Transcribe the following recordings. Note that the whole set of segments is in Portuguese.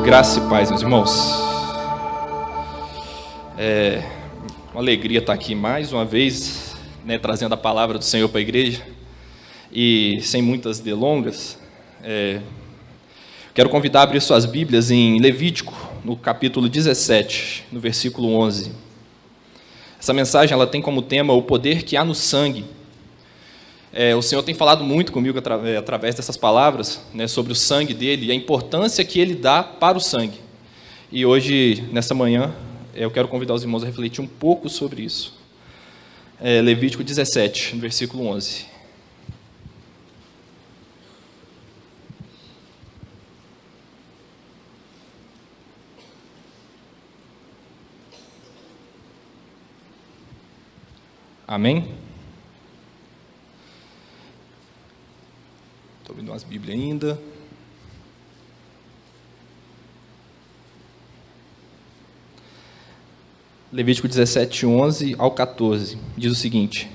Graça e paz, meus irmãos. É uma alegria estar aqui mais uma vez, trazendo a palavra do Senhor para a igreja. E sem muitas delongas, quero convidar a abrir suas Bíblias em Levítico, no capítulo 17, no versículo 11. Essa mensagem ela tem como tema o poder que há no sangue. O Senhor tem falado muito comigo através dessas palavras, sobre o sangue dele e a importância que ele dá para o sangue. E hoje, nessa manhã, eu quero convidar os irmãos a refletir um pouco sobre isso. Levítico 17, no versículo 11. Amém? Estou abrindo umas Bíblias ainda. Levítico 17, 11 ao 14, diz o seguinte: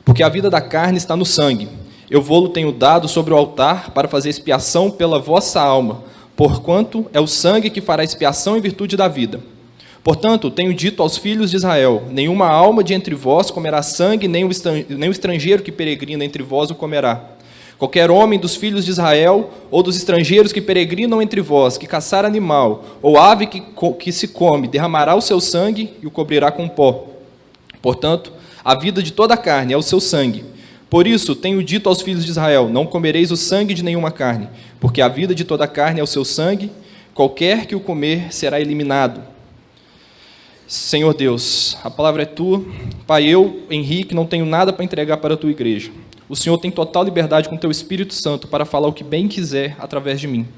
porque a vida da carne está no sangue, eu vou-lo tenho dado sobre o altar para fazer expiação pela vossa alma, porquanto é o sangue que fará expiação em virtude da vida. Portanto, tenho dito aos filhos de Israel: nenhuma alma de entre vós comerá sangue, nem o estrangeiro que peregrina entre vós o comerá. Qualquer homem dos filhos de Israel, ou dos estrangeiros que peregrinam entre vós, que caçar animal, ou ave que se come, derramará o seu sangue e o cobrirá com pó. Portanto, a vida de toda a carne é o seu sangue. Por isso, tenho dito aos filhos de Israel: não comereis o sangue de nenhuma carne, porque a vida de toda a carne é o seu sangue, qualquer que o comer será eliminado. Senhor Deus, a palavra é tua. Pai, eu, Henrique, não tenho nada para entregar para a tua igreja. O Senhor tem total liberdade com o teu Espírito Santo para falar o que bem quiser através de mim.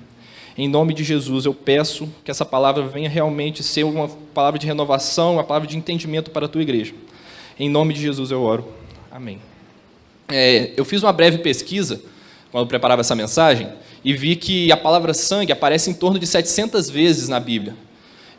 Em nome de Jesus, eu peço que essa palavra venha realmente ser uma palavra de renovação, uma palavra de entendimento para a tua igreja. Em nome de Jesus eu oro. Amém. Eu fiz uma breve pesquisa, quando eu preparava essa mensagem, e vi que a palavra sangue aparece em torno de 700 vezes na Bíblia.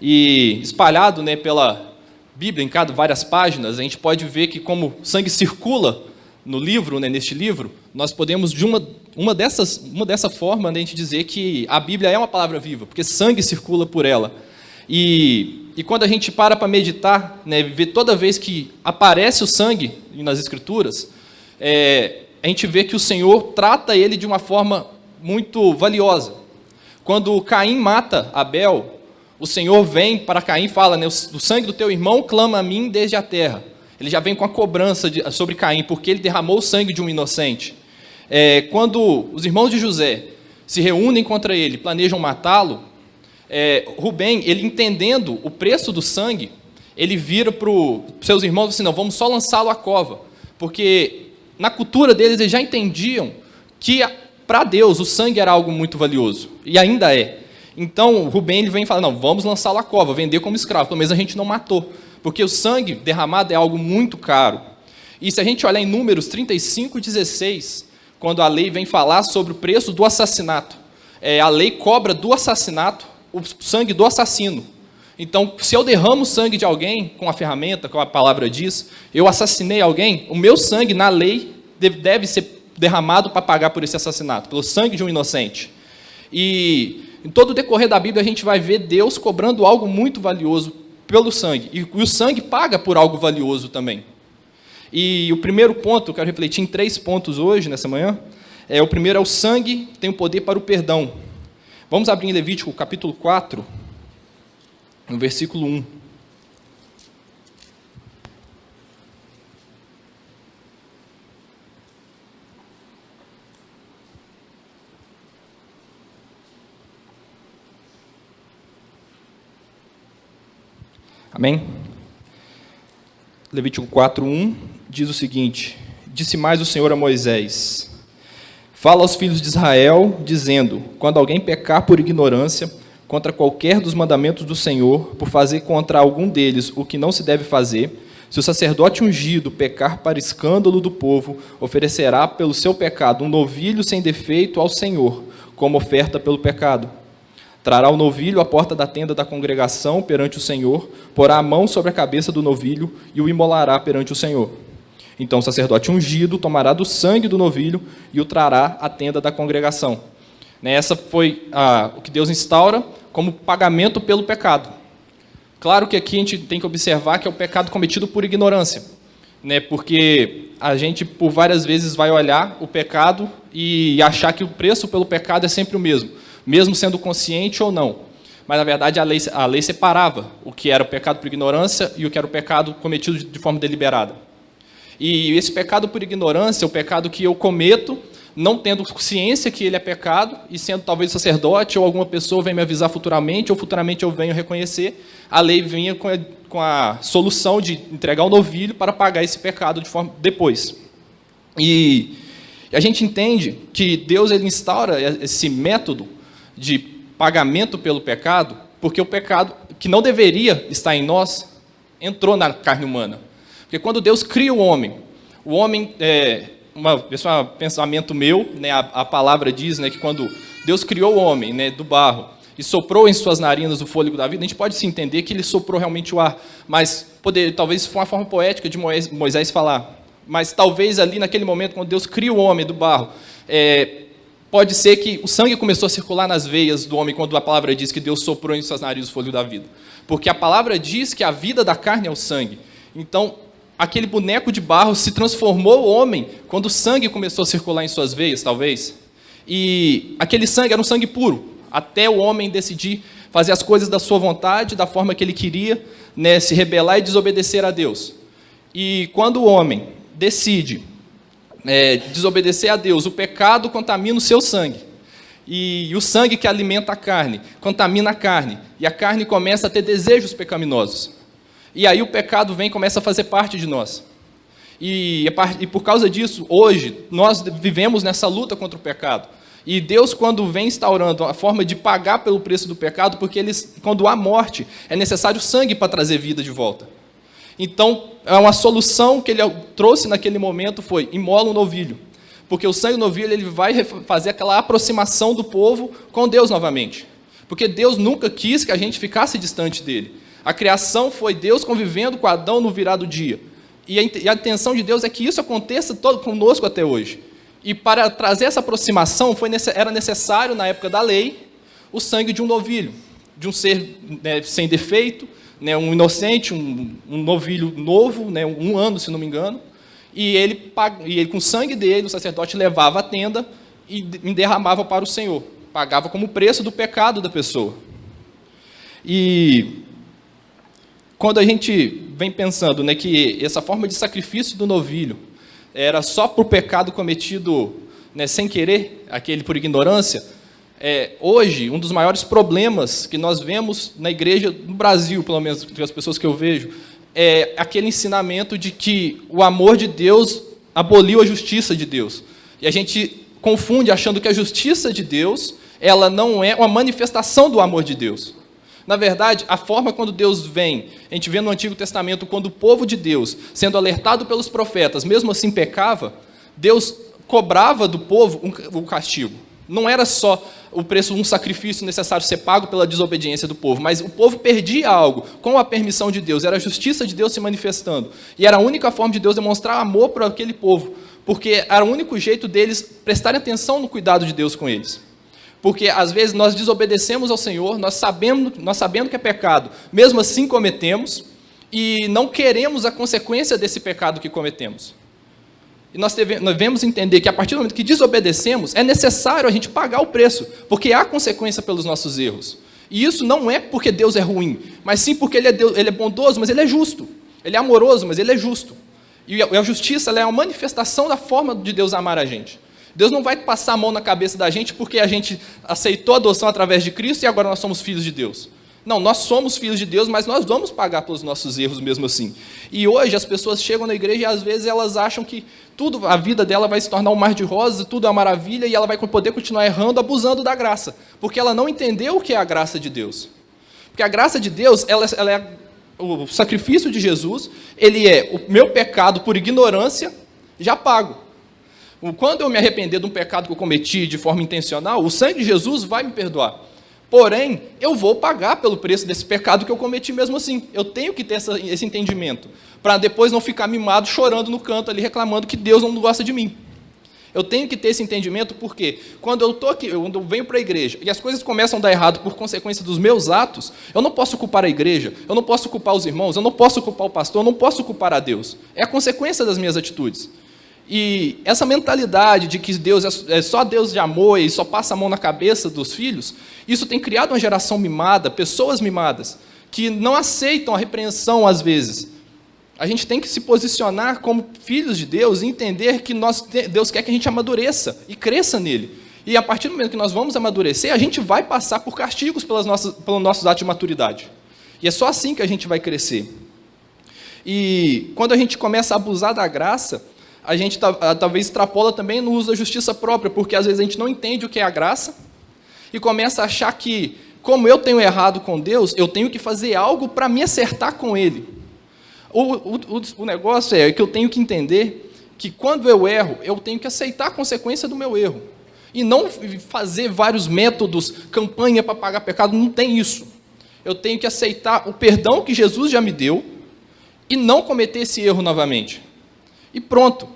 E espalhado pela Bíblia, em várias páginas, a gente pode ver que como sangue circula no livro, neste livro, nós podemos, de uma dessa forma, a gente dizer que a Bíblia é uma palavra viva, porque sangue circula por ela. E quando a gente para meditar, ver toda vez que aparece o sangue nas Escrituras, a gente vê que o Senhor trata ele de uma forma muito valiosa. Quando Caim mata Abel, o Senhor vem para Caim e fala: o sangue do teu irmão clama a mim desde a terra. Ele já vem com a cobrança sobre Caim, porque ele derramou o sangue de um inocente. Quando os irmãos de José se reúnem contra ele, planejam matá-lo, Rubem, ele entendendo o preço do sangue, ele vira para os seus irmãos e diz assim: não, vamos só lançá-lo à cova, porque na cultura deles eles já entendiam que para Deus o sangue era algo muito valioso, e ainda é. Então Rubem ele vem e fala: não, vamos lançá-lo à cova, vender como escravo, pelo menos a gente não matou. Porque o sangue derramado é algo muito caro. E se a gente olhar em Números 35:16, quando a lei vem falar sobre o preço do assassinato, a lei cobra do assassinato o sangue do assassino. Então, se eu derramo o sangue de alguém com a ferramenta, como a palavra diz, eu assassinei alguém, o meu sangue, na lei, deve ser derramado para pagar por esse assassinato, pelo sangue de um inocente. E em todo o decorrer da Bíblia, a gente vai ver Deus cobrando algo muito valioso pelo sangue, e o sangue paga por algo valioso também. E o primeiro ponto, eu quero refletir em 3 pontos hoje, nessa manhã. O primeiro é o sangue tem o poder para o perdão. Vamos abrir em Levítico, capítulo 4, no versículo 1. Amém? Levítico 4:1 diz o seguinte: disse mais o Senhor a Moisés: fala aos filhos de Israel, dizendo: quando alguém pecar por ignorância contra qualquer dos mandamentos do Senhor, por fazer contra algum deles o que não se deve fazer, se o sacerdote ungido pecar para escândalo do povo, oferecerá pelo seu pecado um novilho sem defeito ao Senhor, como oferta pelo pecado. Trará o novilho à porta da tenda da congregação perante o Senhor, porá a mão sobre a cabeça do novilho e o imolará perante o Senhor. Então o sacerdote ungido tomará do sangue do novilho e o trará à tenda da congregação. Essa foi o que Deus instaura como pagamento pelo pecado. Claro que aqui a gente tem que observar que é o pecado cometido por ignorância, né? Porque a gente, por várias vezes, vai olhar o pecado e achar que o preço pelo pecado é sempre o mesmo sendo consciente ou não. Mas, na verdade, a lei separava o que era o pecado por ignorância e o que era o pecado cometido de forma deliberada. E esse pecado por ignorância é o pecado que eu cometo, não tendo ciência que ele é pecado, e sendo talvez sacerdote ou alguma pessoa venha me avisar futuramente, ou futuramente eu venho reconhecer, a lei vinha com a solução de entregar o novilho para pagar esse pecado de forma depois. E a gente entende que Deus ele instaura esse método de pagamento pelo pecado, porque o pecado que não deveria estar em nós entrou na carne humana. Porque quando Deus cria o homem esse é um pensamento meu, né, a palavra diz, né, que quando Deus criou o homem, né, do barro e soprou em suas narinas o fôlego da vida, a gente pode se entender que ele soprou realmente o ar, mas talvez foi uma forma poética de Moisés falar, mas talvez ali naquele momento, quando Deus cria o homem do barro, pode ser que o sangue começou a circular nas veias do homem quando a palavra diz que Deus soprou em suas narinas o fôlego da vida, porque a palavra diz que a vida da carne é o sangue. Então, aquele boneco de barro se transformou o homem quando o sangue começou a circular em suas veias, talvez. E aquele sangue era um sangue puro, até o homem decidir fazer as coisas da sua vontade, da forma que ele queria, né, se rebelar e desobedecer a Deus. E quando o homem decide desobedecer a Deus, o pecado contamina o seu sangue. E o sangue que alimenta a carne contamina a carne. E a carne começa a ter desejos pecaminosos. E aí o pecado vem e começa a fazer parte de nós. E por causa disso, hoje, nós vivemos nessa luta contra o pecado. E Deus, quando vem instaurando a forma de pagar pelo preço do pecado, porque quando há morte, é necessário sangue para trazer vida de volta. Então, uma solução que ele trouxe naquele momento foi: imola um novilho. Porque o sangue do novilho ele vai fazer aquela aproximação do povo com Deus novamente. Porque Deus nunca quis que a gente ficasse distante dele. A criação foi Deus convivendo com Adão no virar do dia. E a intenção de Deus é que isso aconteça conosco até hoje. E para trazer essa aproximação, era necessário, na época da lei, o sangue de um novilho, de um ser, né, sem defeito, né, um inocente, um novilho novo, né, 1 ano, se não me engano. E ele, com o sangue dele, o sacerdote levava à tenda e derramava para o Senhor. Pagava como preço do pecado da pessoa. E quando a gente vem pensando, né, que essa forma de sacrifício do novilho era só por pecado cometido, né, sem querer, aquele por ignorância, hoje, um dos maiores problemas que nós vemos na igreja, no Brasil, pelo menos, as pessoas que eu vejo, é aquele ensinamento de que o amor de Deus aboliu a justiça de Deus. E a gente confunde achando que a justiça de Deus, ela não é uma manifestação do amor de Deus. Na verdade, a forma quando Deus vem, a gente vê no Antigo Testamento, quando o povo de Deus, sendo alertado pelos profetas, mesmo assim pecava, Deus cobrava do povo o castigo. Não era só o preço, um sacrifício necessário ser pago pela desobediência do povo, mas o povo perdia algo com a permissão de Deus, era a justiça de Deus se manifestando. E era a única forma de Deus demonstrar amor para aquele povo, porque era o único jeito deles prestarem atenção no cuidado de Deus com eles. Porque, às vezes, nós desobedecemos ao Senhor, nós sabendo que é pecado, mesmo assim cometemos, e não queremos a consequência desse pecado que cometemos. E nós devemos entender que, a partir do momento que desobedecemos, é necessário a gente pagar o preço, porque há consequência pelos nossos erros. E isso não é porque Deus é ruim, mas sim porque ele é bondoso, mas ele é justo. Ele é amoroso, mas ele é justo. E a justiça ela é uma manifestação da forma de Deus amar a gente. Deus não vai passar a mão na cabeça da gente porque a gente aceitou a adoção através de Cristo e agora nós somos filhos de Deus. Não, nós somos filhos de Deus, mas nós vamos pagar pelos nossos erros mesmo assim. E hoje as pessoas chegam na igreja e às vezes elas acham que a vida dela vai se tornar um mar de rosas, tudo é uma maravilha e ela vai poder continuar errando, abusando da graça. Porque ela não entendeu o que é a graça de Deus. Porque a graça de Deus, ela é o sacrifício de Jesus, ele é o meu pecado por ignorância já pago. Quando eu me arrepender de um pecado que eu cometi de forma intencional, o sangue de Jesus vai me perdoar. Porém, eu vou pagar pelo preço desse pecado que eu cometi mesmo assim. Eu tenho que ter esse entendimento, para depois não ficar mimado, chorando no canto ali, reclamando que Deus não gosta de mim. Eu tenho que ter esse entendimento porque quando eu estou aqui, quando eu venho para a igreja e as coisas começam a dar errado por consequência dos meus atos, eu não posso culpar a igreja, eu não posso culpar os irmãos, eu não posso culpar o pastor, eu não posso culpar a Deus. É a consequência das minhas atitudes. E essa mentalidade de que Deus é só Deus de amor e só passa a mão na cabeça dos filhos, isso tem criado uma geração mimada, pessoas mimadas, que não aceitam a repreensão às vezes. A gente tem que se posicionar como filhos de Deus e entender que Deus quer que a gente amadureça e cresça nele. E a partir do momento que nós vamos amadurecer, a gente vai passar por castigos pelos nossos atos de maturidade. E é só assim que a gente vai crescer. E quando a gente começa a abusar da graça, a gente talvez extrapola também no uso da justiça própria, porque às vezes a gente não entende o que é a graça e começa a achar que, como eu tenho errado com Deus, eu tenho que fazer algo para me acertar com Ele. O negócio é que eu tenho que entender que quando eu erro, eu tenho que aceitar a consequência do meu erro. E não fazer vários métodos, campanha para pagar pecado, não tem isso. Eu tenho que aceitar o perdão que Jesus já me deu e não cometer esse erro novamente. E pronto.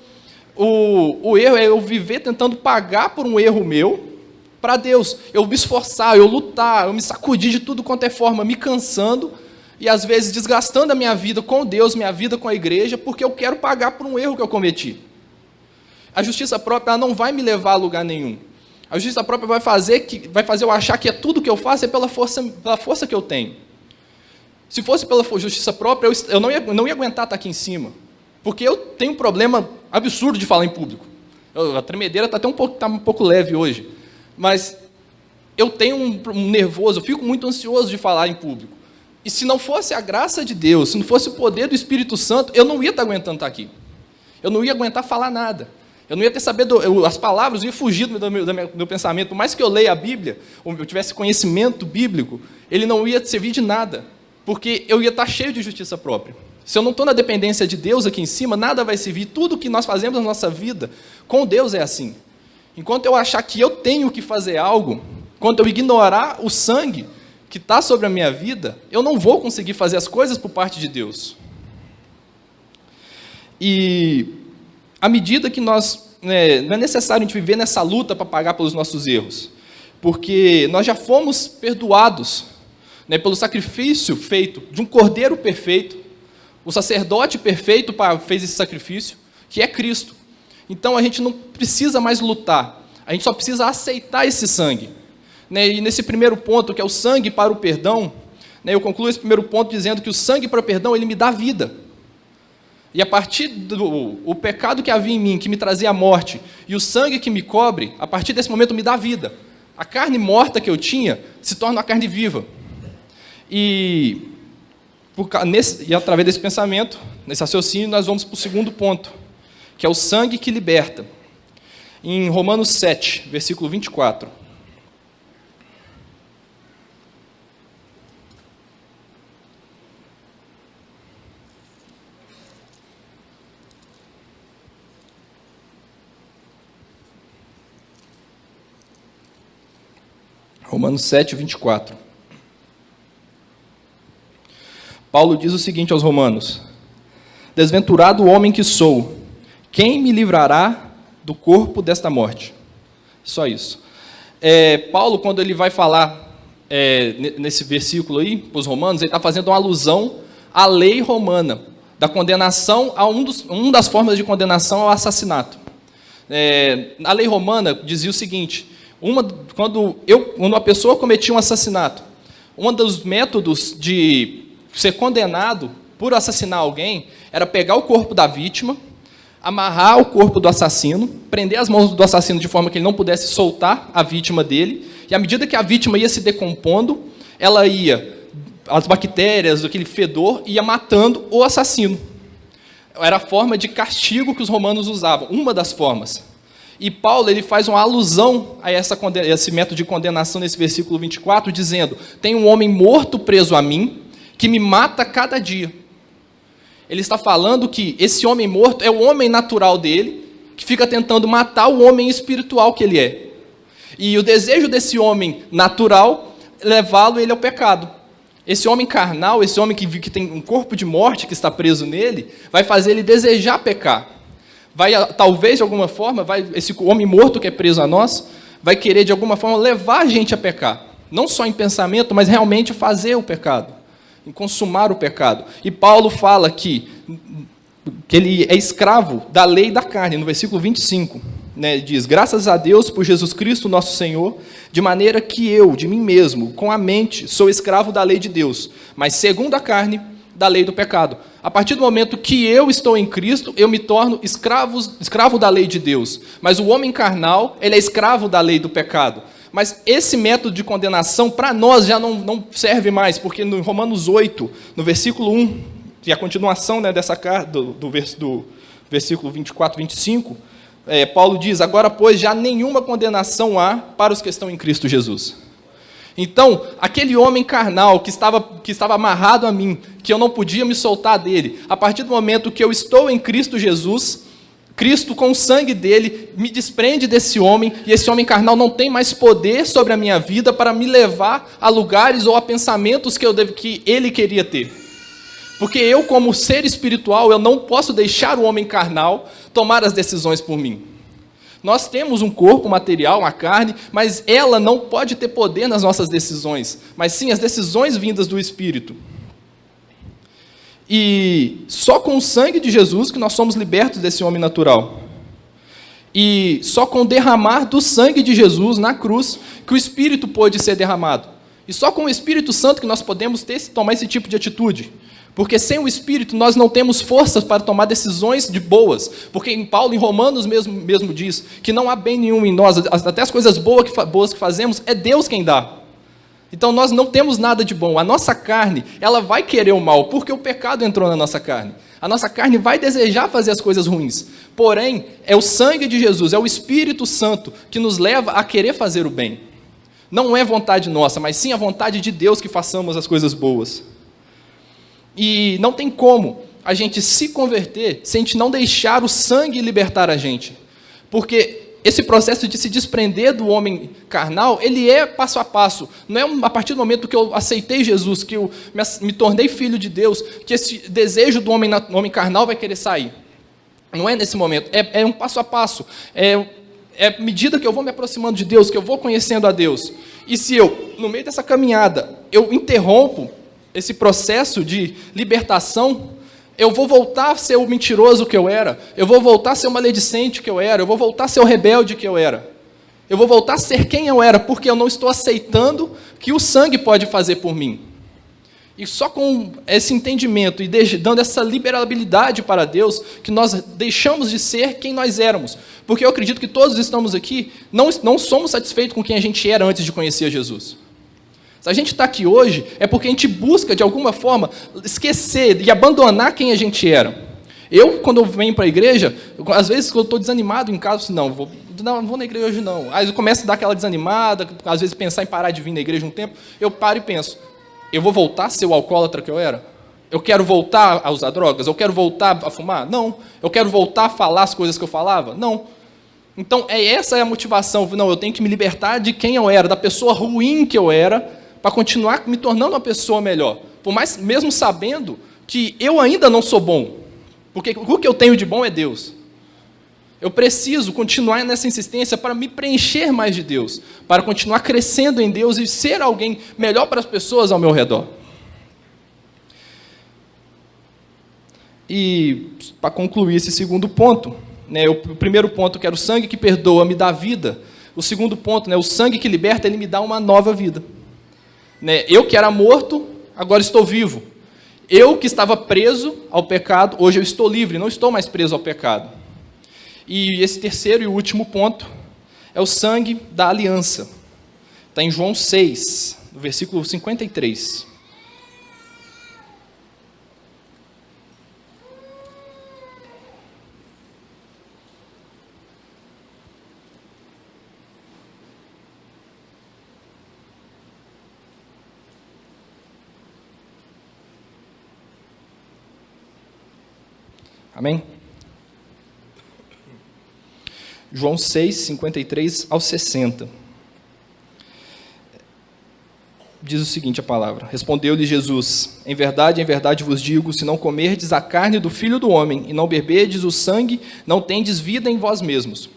O erro é eu viver tentando pagar por um erro meu para Deus. Eu me esforçar, eu lutar, eu me sacudir de tudo quanto é forma, me cansando e às vezes desgastando a minha vida com Deus, minha vida com a igreja, porque eu quero pagar por um erro que eu cometi. A justiça própria ela não vai me levar a lugar nenhum. A justiça própria vai fazer eu achar que tudo que eu faço é pela força que eu tenho. Se fosse pela justiça própria, eu não ia aguentar estar aqui em cima. Porque eu tenho um problema absurdo de falar em público. A tremedeira está um pouco leve hoje. Mas eu tenho um nervoso, eu fico muito ansioso de falar em público. E se não fosse a graça de Deus, se não fosse o poder do Espírito Santo, eu não ia estar aguentando estar aqui. Eu não ia aguentar falar nada. Eu não ia ter sabedoria, as palavras iam fugir do meu pensamento. Por mais que eu leia a Bíblia, ou eu tivesse conhecimento bíblico, ele não ia servir de nada. Porque eu ia estar cheio de justiça própria. Se eu não estou na dependência de Deus aqui em cima, nada vai servir. Tudo que nós fazemos na nossa vida, com Deus é assim. Enquanto eu achar que eu tenho que fazer algo, enquanto eu ignorar o sangue que está sobre a minha vida, eu não vou conseguir fazer as coisas por parte de Deus. E à medida que não é necessário a gente viver nessa luta para pagar pelos nossos erros, porque nós já fomos perdoados pelo sacrifício feito de um cordeiro perfeito. O sacerdote perfeito fez esse sacrifício, que é Cristo. Então, a gente não precisa mais lutar. A gente só precisa aceitar esse sangue. E nesse primeiro ponto, que é o sangue para o perdão, eu concluo esse primeiro ponto dizendo que o sangue para o perdão, ele me dá vida. E a partir do pecado que havia em mim, que me trazia a morte, e o sangue que me cobre, a partir desse momento me dá vida. A carne morta que eu tinha se torna uma carne viva. E através desse pensamento, nesse raciocínio, nós vamos para o segundo ponto, que é o sangue que liberta. Em Romanos 7, versículo 24. Romanos 7, 24. Paulo diz o seguinte aos romanos: desventurado o homem que sou, quem me livrará do corpo desta morte? Só isso. Paulo, quando ele vai falar nesse versículo aí, para os romanos, ele está fazendo uma alusão à lei romana, da condenação, a uma das formas de condenação ao assassinato. A lei romana dizia o seguinte: quando uma pessoa cometia um assassinato, um dos métodos de ser condenado por assassinar alguém era pegar o corpo da vítima, amarrar o corpo do assassino, prender as mãos do assassino de forma que ele não pudesse soltar a vítima dele, e à medida que a vítima ia se decompondo, as bactérias, aquele fedor, ia matando o assassino. Era a forma de castigo que os romanos usavam, uma das formas. E Paulo ele faz uma alusão a esse método de condenação nesse versículo 24, dizendo: tem um homem morto preso a mim, que me mata cada dia. Ele está falando que esse homem morto é o homem natural dele, que fica tentando matar o homem espiritual que ele é. E o desejo desse homem natural é levá-lo ele ao pecado. Esse homem carnal, esse homem que tem um corpo de morte que está preso nele, vai fazer ele desejar pecar. talvez de alguma forma, esse homem morto que é preso a nós, vai querer de alguma forma levar a gente a pecar. Não só em pensamento, mas realmente fazer o pecado, em consumar o pecado. E Paulo fala que ele é escravo da lei da carne, no versículo 25. Diz: graças a Deus por Jesus Cristo nosso Senhor, de maneira que eu, de mim mesmo, com a mente, sou escravo da lei de Deus, mas segundo a carne, da lei do pecado. A partir do momento que eu estou em Cristo, eu me torno escravo da lei de Deus. Mas o homem carnal, ele é escravo da lei do pecado. Mas esse método de condenação, para nós, já não serve mais, porque no Romanos 8, no versículo 1, que é a continuação dessa carta, do versículo 24, 25, Paulo diz: agora, pois, já nenhuma condenação há para os que estão em Cristo Jesus. Então, aquele homem carnal que estava amarrado a mim, que eu não podia me soltar dele, a partir do momento que eu estou em Cristo Jesus, Cristo, com o sangue dele, me desprende desse homem, e esse homem carnal não tem mais poder sobre a minha vida para me levar a lugares ou a pensamentos que ele queria ter. Porque eu, como ser espiritual, eu não posso deixar o homem carnal tomar as decisões por mim. Nós temos um corpo material, uma carne, mas ela não pode ter poder nas nossas decisões, mas sim as decisões vindas do Espírito. E só com o sangue de Jesus que nós somos libertos desse homem natural. E só com o derramar do sangue de Jesus na cruz que o Espírito pôde ser derramado. E só com o Espírito Santo que nós podemos tomar esse tipo de atitude. Porque sem o Espírito nós não temos forças para tomar decisões de boas. Porque em Paulo, em Romanos mesmo diz que não há bem nenhum em nós, até as coisas boas que fazemos, é Deus quem dá. Então nós não temos nada de bom. A nossa carne, ela vai querer o mal, porque o pecado entrou na nossa carne. A nossa carne vai desejar fazer as coisas ruins. Porém, é o sangue de Jesus, é o Espírito Santo que nos leva a querer fazer o bem. Não é vontade nossa, mas sim a vontade de Deus que façamos as coisas boas. E não tem como a gente se converter se a gente não deixar o sangue libertar a gente. Porque esse processo de se desprender do homem carnal, ele é passo a passo. Não é a partir do momento que eu aceitei Jesus, que eu me tornei filho de Deus, que esse desejo do homem carnal vai querer sair. Não é nesse momento, é um passo a passo. É à medida que eu vou me aproximando de Deus, que eu vou conhecendo a Deus. E se eu, no meio dessa caminhada, eu interrompo esse processo de libertação, eu vou voltar a ser o mentiroso que eu era, eu vou voltar a ser o maledicente que eu era, eu vou voltar a ser o rebelde que eu era, eu vou voltar a ser quem eu era, porque eu não estou aceitando que o sangue pode fazer por mim. E só com esse entendimento e dando essa liberabilidade para Deus, que nós deixamos de ser quem nós éramos. Porque eu acredito que todos estamos aqui, não somos satisfeitos com quem a gente era antes de conhecer Jesus. Se a gente está aqui hoje, é porque a gente busca, de alguma forma, esquecer e abandonar quem a gente era. Eu, quando eu venho para a igreja, às vezes, quando eu estou desanimado em casa, não vou na igreja hoje não. Aí eu começo a dar aquela desanimada, às vezes pensar em parar de vir na igreja um tempo, eu paro e penso, eu vou voltar a ser o alcoólatra que eu era? Eu quero voltar a usar drogas? Eu quero voltar a fumar? Não. Eu quero voltar a falar as coisas que eu falava? Não. Então, essa é a motivação. Não, eu tenho que me libertar de quem eu era, da pessoa ruim que eu era, para continuar me tornando uma pessoa melhor. Por mais, mesmo sabendo que eu ainda não sou bom. Porque o que eu tenho de bom é Deus. Eu preciso continuar nessa insistência para me preencher mais de Deus. Para continuar crescendo em Deus e ser alguém melhor para as pessoas ao meu redor. E, para concluir esse segundo ponto, o primeiro ponto que era o sangue que perdoa me dá vida. O segundo ponto, o sangue que liberta, ele me dá uma nova vida. Eu que era morto, agora estou vivo. Eu que estava preso ao pecado, hoje eu estou livre, não estou mais preso ao pecado. E esse terceiro e último ponto é o sangue da aliança. Está em João 6, no versículo 53. Amém? João 6, 53 ao 60. diz o seguinte a palavra: respondeu-lhe Jesus: em verdade vos digo, se não comerdes a carne do Filho do Homem e não beberdes o sangue, não tendes vida em vós mesmos.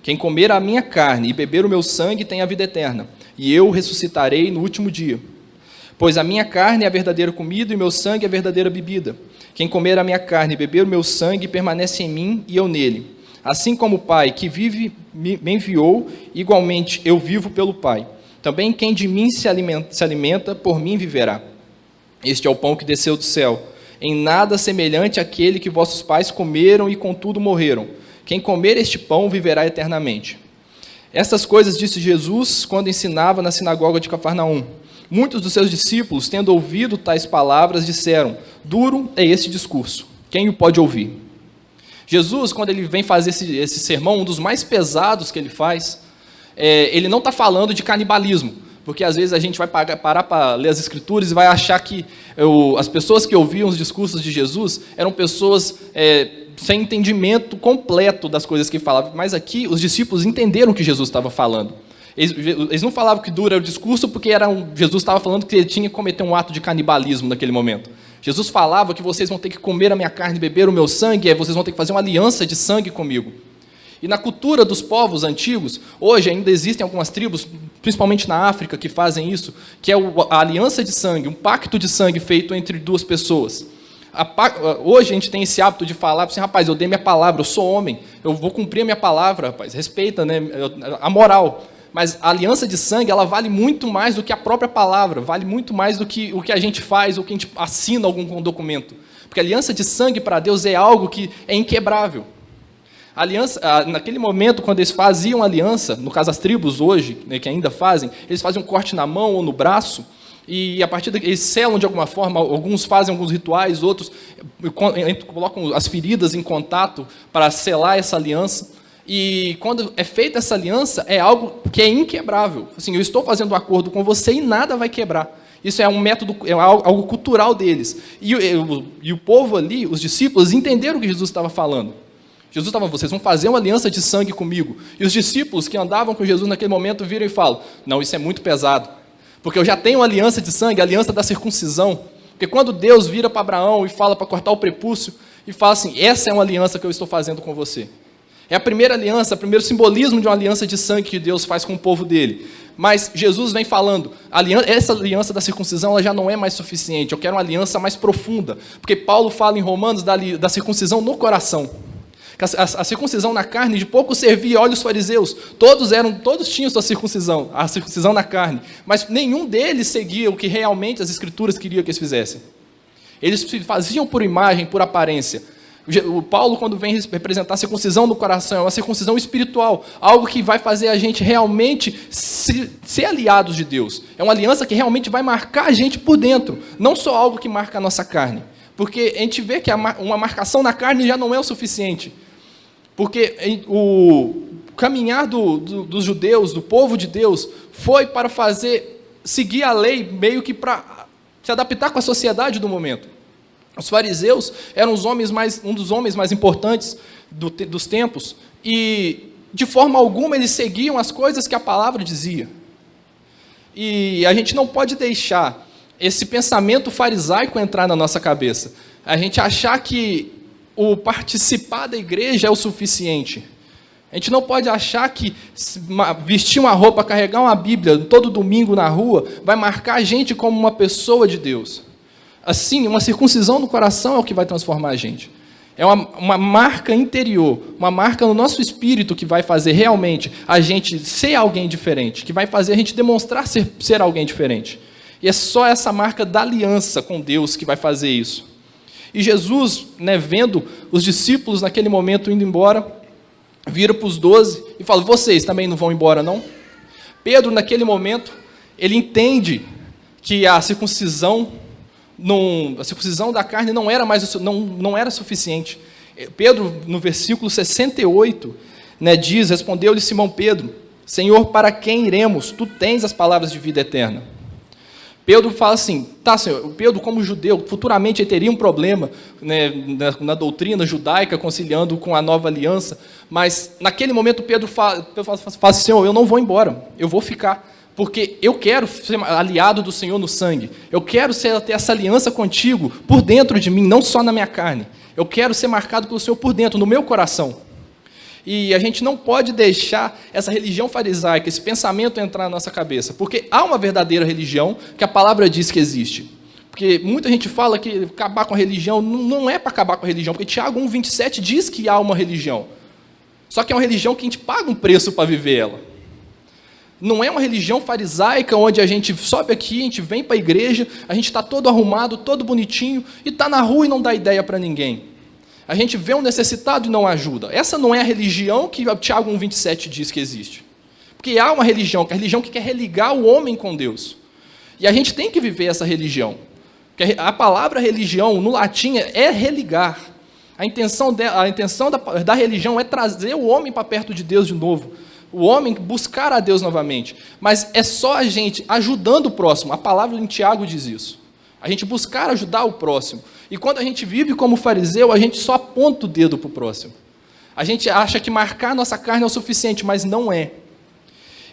Quem comer a minha carne e beber o meu sangue tem a vida eterna, e eu ressuscitarei no último dia. Pois a minha carne é a verdadeira comida e o meu sangue é a verdadeira bebida. Quem comer a minha carne e beber o meu sangue permanece em mim e eu nele. Assim como o Pai que vive me enviou, igualmente eu vivo pelo Pai. Também quem de mim se alimenta, por mim viverá. Este é o pão que desceu do céu, em nada semelhante àquele que vossos pais comeram e contudo morreram. Quem comer este pão viverá eternamente. Estas coisas disse Jesus quando ensinava na sinagoga de Cafarnaum. Muitos dos seus discípulos, tendo ouvido tais palavras, disseram: duro é esse discurso, quem o pode ouvir? Jesus, quando ele vem fazer esse sermão, um dos mais pesados que ele faz, ele não está falando de canibalismo, porque às vezes a gente vai parar para ler as Escrituras e vai achar que as pessoas que ouviam os discursos de Jesus eram pessoas sem entendimento completo das coisas que falavam, mas aqui os discípulos entenderam o que Jesus estava falando. Eles não falavam que duro era o discurso porque Jesus estava falando que ele tinha que cometer um ato de canibalismo naquele momento. Jesus falava que vocês vão ter que comer a minha carne e beber o meu sangue, vocês vão ter que fazer uma aliança de sangue comigo. E na cultura dos povos antigos, hoje ainda existem algumas tribos, principalmente na África, que fazem isso, que é a aliança de sangue, um pacto de sangue feito entre duas pessoas. Hoje a gente tem esse hábito de falar assim: rapaz, eu dei minha palavra, eu sou homem, eu vou cumprir a minha palavra, rapaz, respeita, né, a moral. Mas a aliança de sangue, ela vale muito mais do que a própria palavra, vale muito mais do que o que a gente faz, ou que a gente assina algum documento. Porque a aliança de sangue para Deus é algo que é inquebrável. A aliança, naquele momento, quando eles faziam aliança, no caso as tribos hoje, né, que ainda fazem, eles fazem um corte na mão ou no braço, e a partir daí eles selam de alguma forma, alguns fazem alguns rituais, outros colocam as feridas em contato para selar essa aliança. E quando é feita essa aliança, é algo que é inquebrável. Assim, eu estou fazendo um acordo com você e nada vai quebrar. Isso é um método, é algo cultural deles. E o povo ali, os discípulos, entenderam o que Jesus estava falando. Jesus estava: vocês vão fazer uma aliança de sangue comigo. E os discípulos que andavam com Jesus naquele momento viram e falam: não, isso é muito pesado, porque eu já tenho uma aliança de sangue, a aliança da circuncisão. Porque quando Deus vira para Abraão e fala para cortar o prepúcio, e fala assim: essa é uma aliança que eu estou fazendo com você. É a primeira aliança, o primeiro simbolismo de uma aliança de sangue que Deus faz com o povo dele. Mas Jesus vem falando: essa aliança da circuncisão ela já não é mais suficiente, eu quero uma aliança mais profunda. Porque Paulo fala em Romanos da circuncisão no coração. A circuncisão na carne de pouco servia, olha os fariseus, todos tinham sua circuncisão, a circuncisão na carne, mas nenhum deles seguia o que realmente as Escrituras queriam que eles fizessem. Eles faziam por imagem, por aparência. O Paulo, quando vem representar a circuncisão do coração, é uma circuncisão espiritual, algo que vai fazer a gente realmente ser aliados de Deus. É uma aliança que realmente vai marcar a gente por dentro, não só algo que marca a nossa carne. Porque a gente vê que uma marcação na carne já não é o suficiente. Porque o caminhar dos judeus, do povo de Deus, foi para seguir a lei, meio que para se adaptar com a sociedade do momento. Os fariseus eram um dos homens mais importantes dos tempos, e de forma alguma eles seguiam as coisas que a palavra dizia. E a gente não pode deixar esse pensamento farisaico entrar na nossa cabeça. A gente achar que o participar da igreja é o suficiente. A gente não pode achar que vestir uma roupa, carregar uma Bíblia todo domingo na rua, vai marcar a gente como uma pessoa de Deus. Assim, uma circuncisão no coração é o que vai transformar a gente. É uma marca interior, uma marca no nosso espírito que vai fazer realmente a gente ser alguém diferente, que vai fazer a gente demonstrar ser alguém diferente. E é só essa marca da aliança com Deus que vai fazer isso. E Jesus, né, vendo os discípulos naquele momento indo embora, vira para os 12 e fala: vocês também não vão embora, não? Pedro, naquele momento, ele entende que a circuncisão da carne não era suficiente. Pedro, no versículo 68, né, diz: respondeu-lhe Simão Pedro: Senhor, para quem iremos? Tu tens as palavras de vida eterna. Pedro fala assim: tá, Senhor. Pedro, como judeu, futuramente ele teria um problema, né, na doutrina judaica, conciliando com a nova aliança, mas naquele momento Pedro fala assim: Senhor, eu não vou embora, eu vou ficar, Porque eu quero ser aliado do Senhor no sangue. Eu quero ter essa aliança contigo por dentro de mim, não só na minha carne. Eu quero ser marcado pelo Senhor por dentro, no meu coração. E a gente não pode deixar essa religião farisaica, esse pensamento entrar na nossa cabeça. Porque há uma verdadeira religião que a palavra diz que existe. Porque muita gente fala que acabar com a religião não é para acabar com a religião. Porque Tiago 1,27 diz que há uma religião. Só que é uma religião que a gente paga um preço para viver ela. Não é uma religião farisaica onde a gente sobe aqui, a gente vem para a igreja, a gente está todo arrumado, todo bonitinho, e está na rua e não dá ideia para ninguém. A gente vê um necessitado e não ajuda. Essa não é a religião que Tiago 1,27 diz que existe. Porque há uma religião, que é a religião que quer religar o homem com Deus. E a gente tem que viver essa religião. Porque a palavra religião, no latim, é religar. A intenção da religião é trazer o homem para perto de Deus de novo. O homem buscar a Deus novamente. Mas é só a gente ajudando o próximo. A palavra em Tiago diz isso. A gente buscar ajudar o próximo. E quando a gente vive como fariseu, a gente só aponta o dedo para o próximo. A gente acha que marcar nossa carne é o suficiente, mas não é.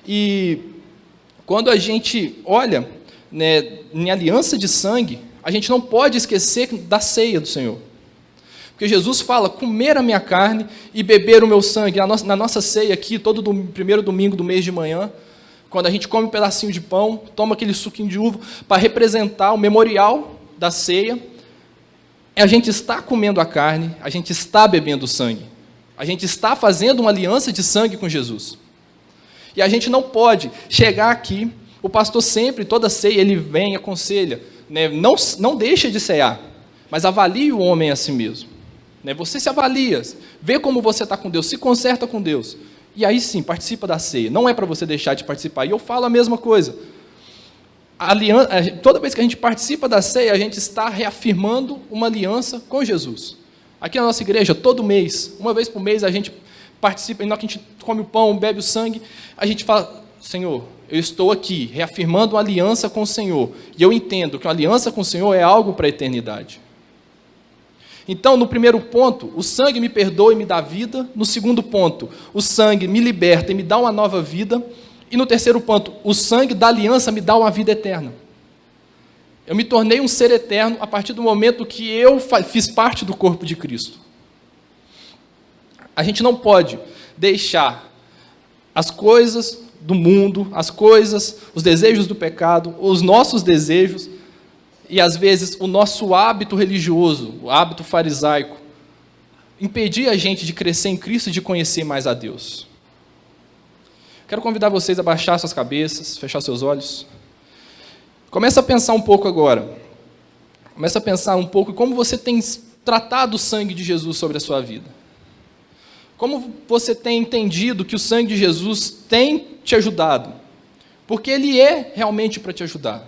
E quando a gente olha, né, em aliança de sangue, a gente não pode esquecer da ceia do Senhor. Porque Jesus fala, comer a minha carne e beber o meu sangue. Na nossa ceia aqui, todo primeiro domingo do mês de manhã, quando a gente come um pedacinho de pão, toma aquele suquinho de uva, para representar o memorial da ceia, a gente está comendo a carne, a gente está bebendo o sangue. A gente está fazendo uma aliança de sangue com Jesus. E a gente não pode chegar aqui, o pastor sempre, toda ceia, ele vem e aconselha, né, não deixa de cear, mas avalie o homem a si mesmo. Você se avalia, vê como você está com Deus, se conserta com Deus. E aí sim, participa da ceia. Não é para você deixar de participar. E eu falo a mesma coisa. Toda vez que a gente participa da ceia, a gente está reafirmando uma aliança com Jesus. Aqui na nossa igreja, todo mês, uma vez por mês, a gente participa, e na hora que a gente come o pão, bebe o sangue, a gente fala, Senhor, eu estou aqui, reafirmando uma aliança com o Senhor. E eu entendo que uma aliança com o Senhor é algo para a eternidade. Então, no primeiro ponto, o sangue me perdoa e me dá vida. No segundo ponto, o sangue me liberta e me dá uma nova vida. E no terceiro ponto, o sangue da aliança me dá uma vida eterna. Eu me tornei um ser eterno a partir do momento que eu fiz parte do corpo de Cristo. A gente não pode deixar as coisas do mundo, as coisas, os desejos do pecado, os nossos desejos, e às vezes o nosso hábito religioso, o hábito farisaico, impedir a gente de crescer em Cristo e de conhecer mais a Deus. Quero convidar vocês a baixar suas cabeças, fechar seus olhos. Começa a pensar um pouco agora. Começa a pensar um pouco como você tem tratado o sangue de Jesus sobre a sua vida. Como você tem entendido que o sangue de Jesus tem te ajudado. Porque ele é realmente para te ajudar.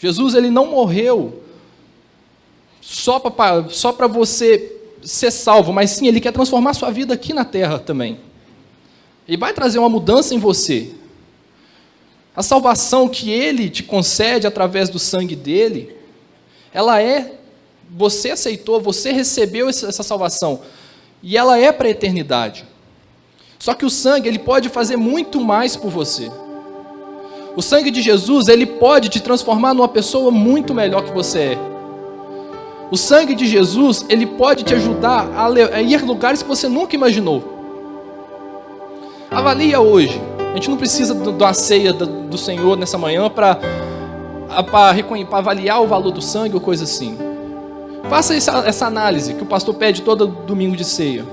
Jesus, ele não morreu só para você ser salvo, mas sim, ele quer transformar a sua vida aqui na terra também. Ele vai trazer uma mudança em você. A salvação que ele te concede através do sangue dele, você aceitou, você recebeu essa salvação, e ela é para a eternidade. Só que o sangue, ele pode fazer muito mais por você. O sangue de Jesus, ele pode te transformar numa pessoa muito melhor que você é. O sangue de Jesus, ele pode te ajudar a ir a lugares que você nunca imaginou. Avalia hoje. A gente não precisa da ceia do Senhor nessa manhã para avaliar o valor do sangue ou coisa assim. Faça essa análise que o pastor pede todo domingo de ceia.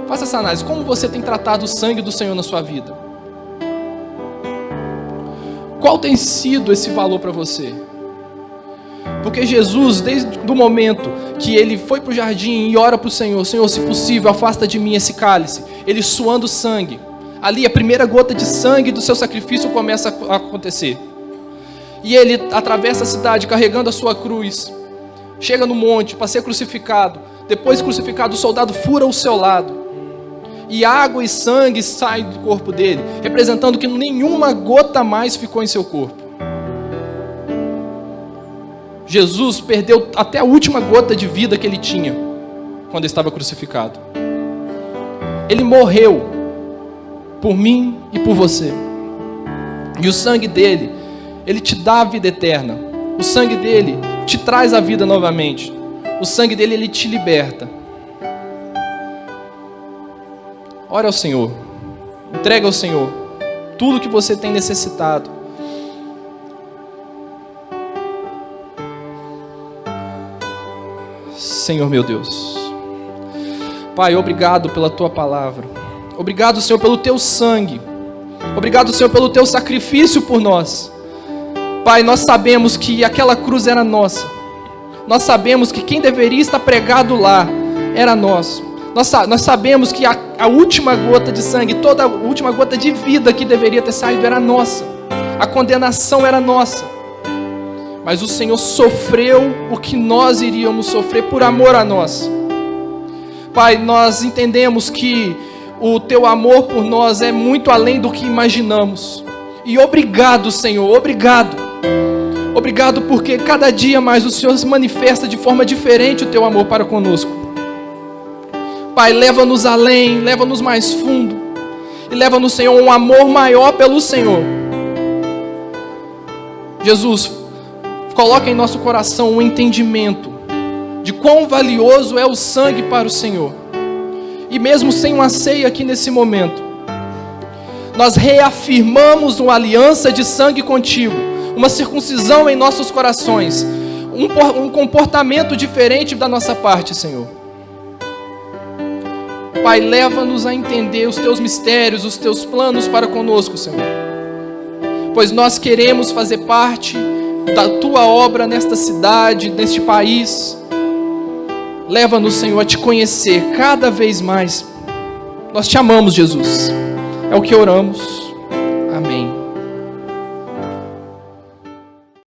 Faça essa análise. Como você tem tratado o sangue do Senhor na sua vida? Qual tem sido esse valor para você? Porque Jesus, desde o momento que ele foi para o jardim e ora para o Senhor, Senhor, se possível, afasta de mim esse cálice, ele suando sangue, ali a primeira gota de sangue do seu sacrifício começa a acontecer, e ele atravessa a cidade carregando a sua cruz, chega no monte para ser crucificado, depois crucificado o soldado fura o seu lado, e água e sangue saem do corpo dele, representando que nenhuma gota mais ficou em seu corpo. Jesus perdeu até a última gota de vida que ele tinha, quando estava crucificado. Ele morreu por mim e por você. E o sangue dele, ele te dá a vida eterna. O sangue dele te traz a vida novamente. O sangue dele, ele te liberta. Ore ao Senhor. Entrega ao Senhor tudo que você tem necessitado. Senhor meu Deus. Pai, obrigado pela Tua palavra. Obrigado, Senhor, pelo Teu sangue. Obrigado, Senhor, pelo Teu sacrifício por nós. Pai, nós sabemos que aquela cruz era nossa. Nós sabemos que quem deveria estar pregado lá era nós. Nós sabemos que a última gota de sangue, toda a última gota de vida que deveria ter saído era nossa. A condenação era nossa. Mas o Senhor sofreu o que nós iríamos sofrer por amor a nós. Pai, nós entendemos que o Teu amor por nós é muito além do que imaginamos. E obrigado, Senhor, obrigado. Obrigado porque cada dia mais o Senhor manifesta de forma diferente o Teu amor para conosco. Pai, leva-nos além, leva-nos mais fundo. E leva-nos, Senhor, um amor maior pelo Senhor. Jesus, coloca em nosso coração um entendimento de quão valioso é o sangue para o Senhor. E mesmo sem uma ceia aqui nesse momento, nós reafirmamos uma aliança de sangue contigo, uma circuncisão em nossos corações, um comportamento diferente da nossa parte, Senhor. Pai, leva-nos a entender os Teus mistérios, os Teus planos para conosco, Senhor. Pois nós queremos fazer parte da Tua obra nesta cidade, neste país. Leva-nos, Senhor, a Te conhecer cada vez mais. Nós Te amamos, Jesus. É o que oramos.